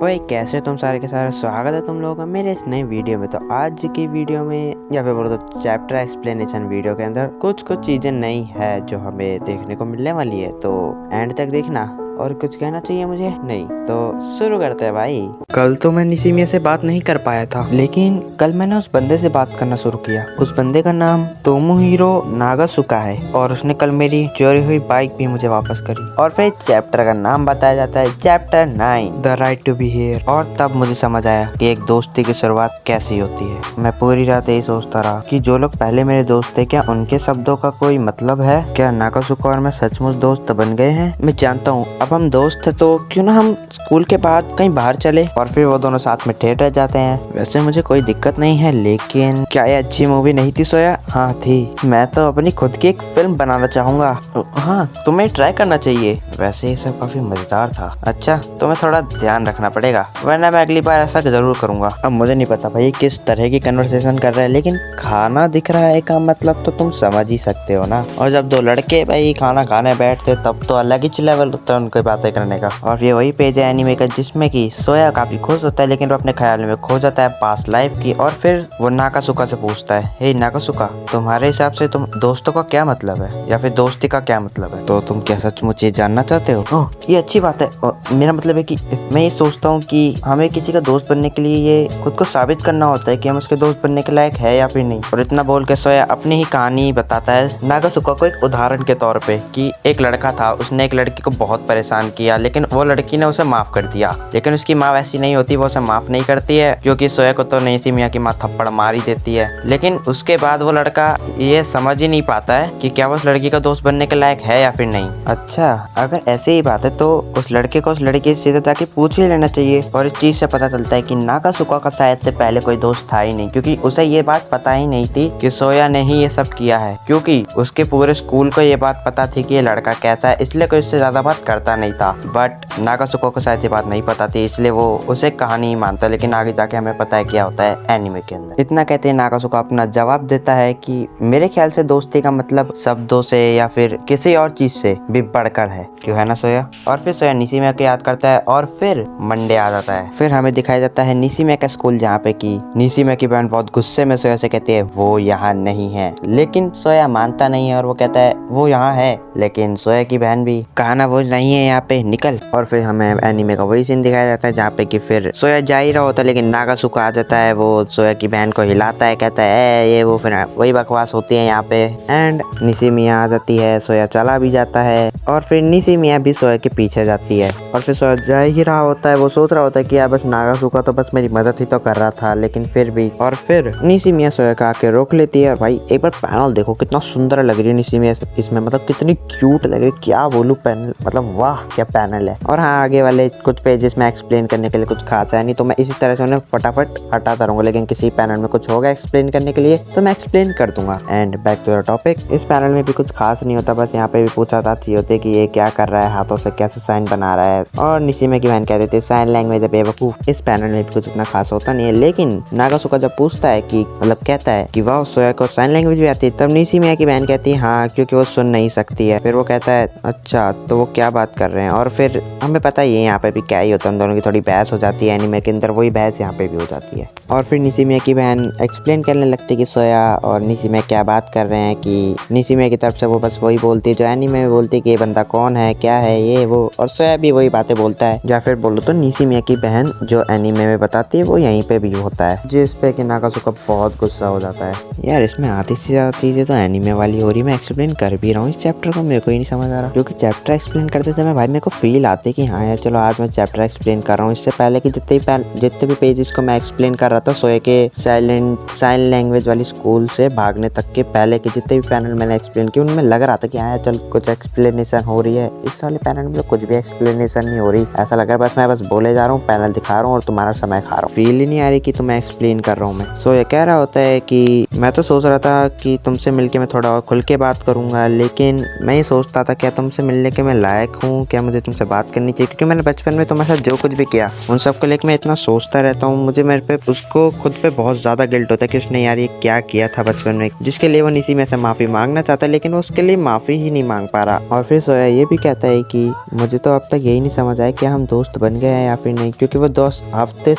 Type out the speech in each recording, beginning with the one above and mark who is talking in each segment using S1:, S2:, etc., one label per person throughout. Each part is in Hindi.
S1: ओए कैसे हो तुम सारे के सारे। स्वागत है तुम लोगों का मेरे इस नई वीडियो में। तो आज की वीडियो में या फिर बोलो तो चैप्टर एक्सप्लेनेशन वीडियो के अंदर कुछ चीजें नई है जो हमें देखने को मिलने वाली है, तो एंड तक देखना। और कुछ कहना चाहिए मुझे नहीं तो शुरू करते हैं भाई। कल तो मैं निशिमिया से बात नहीं कर पाया था, लेकिन कल मैंने उस बंदे से बात करना शुरू किया। उस बंदे का नाम तोमोहिरो नागासुका है और उसने कल मेरी चोरी हुई बाइक भी मुझे वापस करी। और फिर चैप्टर का नाम बताया जाता है chapter 9 the right to be here. और तब मुझे समझ आया कि एक दोस्ती की शुरुआत कैसी होती है। मैं पूरी रात यही सोचता रहा कि जो लोग पहले मेरे दोस्त थे, क्या उनके शब्दों का कोई मतलब है? क्या नागासुका और मैं सचमुच दोस्त बन गए हैं? मैं जानता हूँ अब हम दोस्त थे, तो क्यों ना हम स्कूल के बाद कहीं बाहर चले और फिर वो दोनों साथ में ठहर जाते हैं। वैसे मुझे कोई दिक्कत नहीं है, लेकिन क्या ये अच्छी मूवी नहीं थी सोया? हाँ थी। मैं तो अपनी खुद की एक फिल्म बनाना चाहूंगा। हाँ तुम्हें ट्राई करना चाहिए। वैसे ये सब काफी मजेदार था। अच्छा तुम्हें थोड़ा ध्यान रखना पड़ेगा, वरना मैं अगली बार ऐसा जरूर करूंगा। अब मुझे नहीं पता भाई किस तरह की कन्वर्सेशन कर रहा है, लेकिन खाना दिख रहा है का मतलब तो तुम समझ ही सकते हो ना। और जब दो लड़के भाई खाना खाने बैठते तब तो अलग ही लेवल होता है उनकी बातें करने का। और ये वही पेज है एनीमे का जिसमें कि सोया काफी खुश होता है, लेकिन वो अपने ख्याल में खो जाता है पास्ट लाइफ की। और फिर वो नागासुका से पूछता है, हे नागासुका, तुम्हारे हिसाब से तुम दोस्तों का क्या मतलब है, या फिर दोस्ती का क्या मतलब है? तो तुम क्या सचमुच ये जानना चाहते हो? ओह ये अच्छी बात है। मेरा मतलब है कि मैं ये सोचता हूँ कि हमें किसी का दोस्त बनने के लिए ये खुद को साबित करना होता है कि हम उसके दोस्त बनने के लायक है या फिर नहीं। और इतना बोल के सोया अपनी ही कहानी बताता है नागासुका को एक उदाहरण के तौर पे कि एक लड़का था, उसने एक लड़की को बहुत परेशान किया, लेकिन वो लड़की ने उसे माफ कर दिया। लेकिन उसकी माँ वैसी नहीं होती, वो उसे माफ नहीं करती है, क्योंकि सोया को तो निशिमिया की माँ थप्पड़ मार ही देती है। लेकिन उसके बाद वो लड़का ये समझ ही नहीं पाता है कि क्या वो उस लड़की का दोस्त बनने के लायक है या फिर नहीं। अच्छा अगर ऐसे ही बात है तो उस लड़के को उस लड़की से सीधे जाके पूछ ही लेना चाहिए। और इस चीज से पता चलता है कि नागासुका का शायद से पहले कोई दोस्त था ही नहीं, क्योंकि उसे ये बात पता ही नहीं थी कि सोया ने ही ये सब किया है। क्योंकि उसके पूरे स्कूल को ये बात पता थी कि ये लड़का कैसा है, इसलिए कोई उससे ज्यादा बात करता नहीं था। बट नागासुका को शायद ये बात नहीं पता थी, इसलिए वो उसे कहानी ही मानता। लेकिन आगे जाके हमें पता है क्या होता है एनीमे के अंदर। इतना कहते हैं नागासुका अपना जवाब देता है कि मेरे ख्याल से दोस्ती का मतलब शब्दों से या फिर किसी और चीज से भी बढ़कर है, क्यों है ना सोया? और फिर सोया निशिमिया को याद करता है और फिर मंडे आ जाता है। फिर हमें दिखाया जाता है निशिमिया का स्कूल, जहाँ पे कि निशिमिया की बहन बहुत गुस्से में सोया से कहती है वो यहाँ नहीं है, लेकिन सोया मानता नहीं है और वो कहता है वो यहाँ है। लेकिन सोया की बहन भी कहा ना वो नहीं है यहाँ पे, निकल। और फिर हमें एनीमे का वही सीन दिखाया जाता है जहाँ पे कि फिर सोया जा ही रहा होता है, लेकिन नागासुका आ जाता है, वो सोया की बहन को हिलाता है, कहता है ये वो, फिर वही बकवास होती है यहाँ पे। एंड निशिमिया आ जाती है, सोया चला भी जाता है और फिर निशिमिया भी सोया के पीछे जाती है। और फिर सोया जा ही रहा होता है, वो सोच रहा होता है कि यार बस नागासुका तो बस मेरी मदद ही तो कर रहा था, लेकिन फिर भी। और फिर निशिमिया सोया का आके रोक लेती है। भाई एक बार पैनल देखो कितना सुंदर लग रही है निशिमिया इसमें, मतलब कितनी क्यूट लग रही है, क्या बोलूं पैनल, मतलब वाह क्या पैनल है। और हाँ आगे वाले कुछ पेजेस में एक्सप्लेन करने के लिए कुछ खास है नहीं, तो मैं इसी तरह से उन्हें फटाफट हटाता रहूंगा। लेकिन किसी पैनल में कुछ होगा एक्सप्लेन करने के लिए तो मैं एक्सप्लेन कर दूंगा। And back to the topic, इस पैनल में भी कुछ खास नहीं होता, बस यहाँ पे भी पूछताछ होती है कि ये क्या कर रहा है, हाथों से कैसे साइन बना रहा है। और निशिमिया की बहन कहती थी साइन लैंग्वेज है बेवकूफ। इस पैनल में भी कुछ इतना खास होता नहीं है, लेकिन नागासुका जब पूछता है कि मतलब कहता है कि वाह सोया को साइन लैंग्वेज भी आती है, तब निशिमिया की बहन कहती है हाँ क्योंकि वो सुन नहीं सकती है। फिर वो कहता है अच्छा तो वो क्या बात कर रहे हैं। और फिर हमें पता ही है यहाँ पे भी क्या ही होता है, उन दोनों की थोड़ी बहस हो जाती है एनीमे के अंदर, वही बहस यहाँ पे भी हो जाती है। और फिर निशिमिया की बहन एक्सप्लेन करने लगती है कि सोया और निशिमिया क्या बात कर रहे हैं, कि निशिमिया की तरफ से वो बस वही बोलती है जो एनीमे में बोलती है कि ये बंदा कौन है, क्या है ये वो, और सोया भी वही बातें बोलता है। या फिर बोलो तो निशिमिया की बहन जो एनीमे में बताती है वो यहीं पे भी होता है, जिस पे कि नागासुका बहुत गुस्सा हो जाता है। यार इसमें आधी से ज्यादा चीजें तो एनीमे वाली हो रही, मैं एक्सप्लेन कर भी रहा हूँ इस चैप्टर को, मेरे को ही नहीं समझ आ रहा। क्योंकि चैप्टर एक्सप्लेन करते समय भाई मेरे को फील आती है कि हाँ यार चलो आज मैं चैप्टर एक्सप्लेन कर रहा हूँ। इससे पहले कि जितने भी पेजेस को मैं एक्सप्लेन कर रहा था सोए के साइन लैंग्वेज वाली स्कूल से भागने तक के पहले के जितने भी पैनल मैंने एक्सप्लेन किए, उनमें लग रहा था कि हाँ चल कुछ एक्सप्लेनेशन हो रही है। इस वाले पैनल में तो कुछ भी एक्सप्लेनेशन नहीं हो रही, ऐसा लग रहा है बस मैं बस बोले जा रहा हूँ, पैनल दिखा रहा हूँ और तुम्हारा समय खा रहा हूँ। फील ही नहीं आ रही कि तुम्हें एक्सप्लेन कर रहा हूँ मैं। सो ये कह रहा होता है कि मैं तो सोच रहा था कि तुमसे मिलके मैं थोड़ा और खुल के बात करूंगा, लेकिन मैं ये सोचता था क्या तुमसे मिलने के मैं लायक हूँ हूँ, क्या मुझे तुमसे बात करनी चाहिए, क्योंकि मैंने बचपन में तुम्हारे साथ जो कुछ भी किया उन सब को लेकर मैं इतना सोचता रहता हूँ। मुझे मेरे पे उसको खुद पे बहुत ज्यादा गिल्ट होता है कि उसने यार ये क्या किया था बचपन में, जिसके लिए वो निसी में से माफी मांगना चाहता है, लेकिन वो उसके लिए माफी ही नहीं मांग पा रहा। और फिर सोया ये भी कहता है कि मुझे तो अब तक यही नहीं समझ आया कि हम दोस्त बन गए हैं या फिर नहीं, क्योंकि वो 2 हफ्ते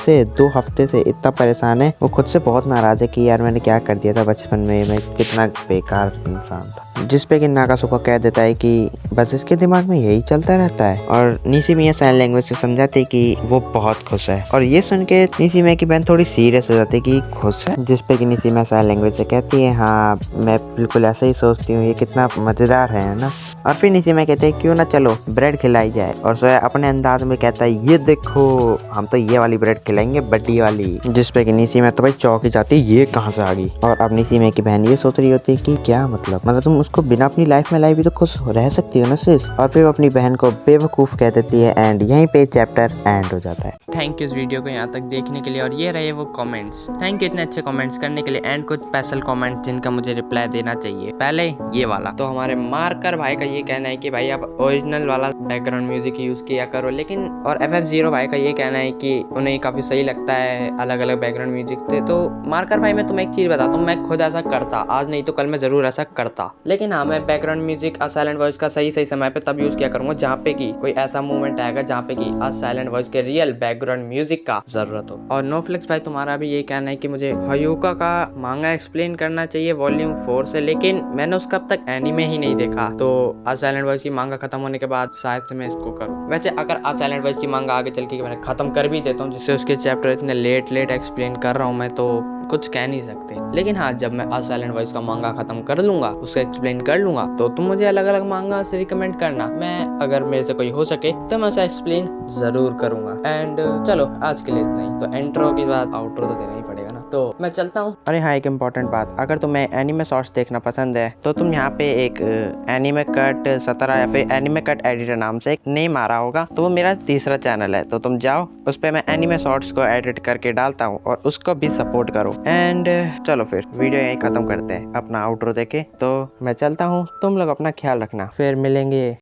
S1: से इतना परेशान है, वो खुद से बहुत नाराज है कि यार मैंने क्या कर दिया था बचपन में, मैं कितना बेकार इंसान था। जिस पे कि नागासोका कह देता है कि बस इसके दिमाग में यही चलता रहता है, और निशिमिया साइन लैंग्वेज से समझाते कि वो बहुत खुश है। और ये सुन के निशिमिया की बहन थोड़ी सीरियस हो जाती है कि खुश है, जिस पे कि निशिमिया साइन लैंग्वेज से कहती है हाँ मैं बिल्कुल ऐसा ही सोचती हूँ, ये कितना मजेदार है ना। और फिर निशिमिया कहते हैं क्यों ना चलो ब्रेड खिलाई जाए, और सोया अपने अंदाज में कहता है ये देखो हम तो ये वाली ब्रेड खिलाएंगे, बड़ी वाली। जिस पे कि निशिमिया तो भाई चौंक ही जाती है, ये कहाँ से आ गई। और अब निशिमिया की बहन ये सोच रही होती है कि क्या मतलब तुम उसको बिना अपनी लाइफ में लाई भी तो खुश रह सकती हो ना सिस। और फिर वो अपनी बहन को बेवकूफ कह देती है, एंड यहीं पे चैप्टर एंड हो जाता है।
S2: थैंक यू इस वीडियो को यहाँ तक देखने के लिए, और ये रहे वो कमेंट्स। थैंक यू इतने अच्छे कमेंट्स करने के लिए, एंड कुछ स्पेशल कमेंट जिनका मुझे रिप्लाई देना चाहिए। पहले ये वाला तो हमारे मार्कर भाई का ये कहना है कि भाई आप ओरिजिनल वाला बैकग्राउंड म्यूजिक यूज किया करो, लेकिन और FF0 भाई का ये कहना है कि उन्हें काफी सही लगता है अलग अलग बैकग्राउंड म्यूजिक से। तो मार्कर भाई मैं तुम्हें एक चीज बताता हूँ, मैं खुद ऐसा करता, आज नहीं तो कल मैं जरूर ऐसा करता, लेकिन हाँ मैं बैकग्राउंड म्यूजिक साइलेंट वॉइस का सही समय पे तब यूज किया करूंगा जहाँ पे कि कोई ऐसा मूवमेंट आएगा जहाँ पे कि साइलेंट वॉइस के रियल बैकग्राउंड म्यूजिक का जरूरत हो। और नोफ्लेक्स भाई तुम्हारा भी ये कहना है कि मुझे हयुका का मांगा एक्सप्लेन करना चाहिए वॉल्यूम 4 से, लेकिन मैंने उसका अब तक एनीमे ही नहीं देखा, तो साइलेंट वॉइस की मांगा खत्म होने के बाद शायद से मैं इसको करूँ। वैसे अगर साइलेंट वॉइस की मांगा आगे चल के मैंने खत्म कर भी देता हूँ, जिससे उसके चैप्टर इतने लेट एक्सप्लेन कर रहा हूँ मैं, तो कुछ कह नहीं सकते। लेकिन हाँ जब मैं साइलेंट वॉइस का मांगा खत्म कर लूंगा, उसका एक्सप्लेन कर लूंगा, तो तुम मुझे अलग अलग मांगा से रिकमेंड करना, मैं अगर मेरे से कोई हो सके तो मैं उसे एक्सप्लेन जरूर करूंगा। एंड चलो आज के लिए इतना ही, तो इंट्रो के बाद आउट्रो तो देना ही पड़ेगा ना, तो मैं चलता हूँ।
S1: अरे हाँ एक इम्पोर्टेंट बात, अगर तुम्हें एनिमे शॉर्ट्स देखना पसंद है तो तुम यहाँ पे एक एनिमे कट 17 या फिर एनिमे कट एडिटर नाम से एक नेम आ रहा होगा, तो वो मेरा तीसरा चैनल है, तो तुम जाओ उस पर मैं एनिमे शॉर्ट्स को एडिट करके डालता हूँ और उसको भी सपोर्ट करो। एंड चलो फिर वीडियो यहीं खत्म करते हैं अपना आउट्रो देके, तो मैं चलता हूँ, तुम लोग अपना ख्याल रखना, फिर मिलेंगे।